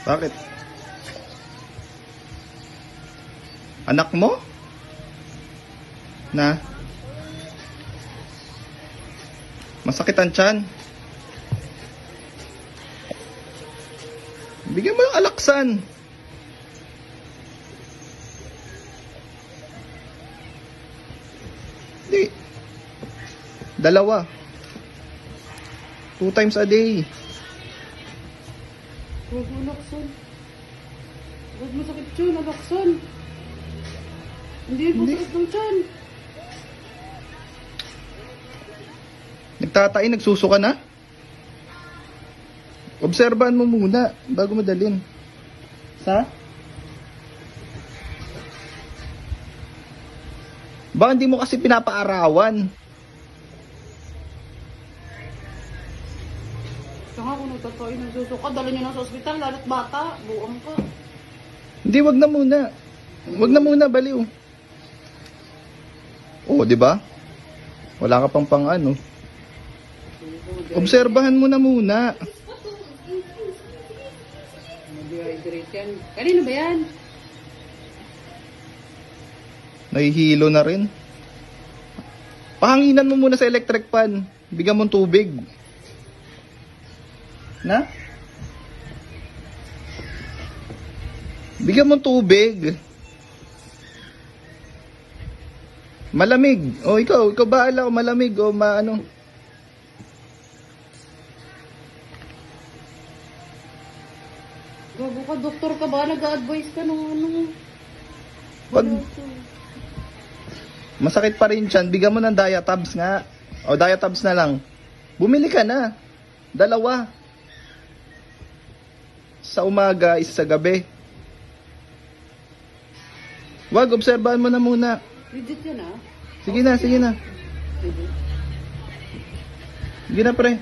Bakit? Anak mo? Na? Masakit ang tiyan. Bigyan mo ng alaksan. Hindi. 2. 2 times a day. Huwag mo lakson. Huwag mo sakit yun, alakson. Hindi mo sakit ng tiyan. Nagtatain, nagsusuka na? Obserbahan mo muna bago mo dalhin. Sa? Baka hindi mo kasi pinapaarawan. Saka kung nagtatayin ng susuka, dala niyo na sa ospital, lalo't bata, buang ka. Hindi, wag na muna. Wag na muna, baliw. Oo, di ba? Wala ka pang ano. Obserbahan mo na muna. Dehydrate yan. Kanino ba yan? Nahihilo na rin. Pahanginan mo muna sa electric fan. Bigyan mong tubig. Na? Bigyan mong tubig. Malamig. O ikaw bahala kung malamig o maano. Gago ka, doktor ka ba? Nag-a-advise ka nung ano? Pag masakit pa rin siyan, bigyan mo ng Diatabs nga. O Diatabs na lang. Bumili ka na. 2. Sa umaga, isa sa gabi. Wag, obserbahan mo na muna. Legit yan ah. Sige na, sige na. Legit. Sige na, pre.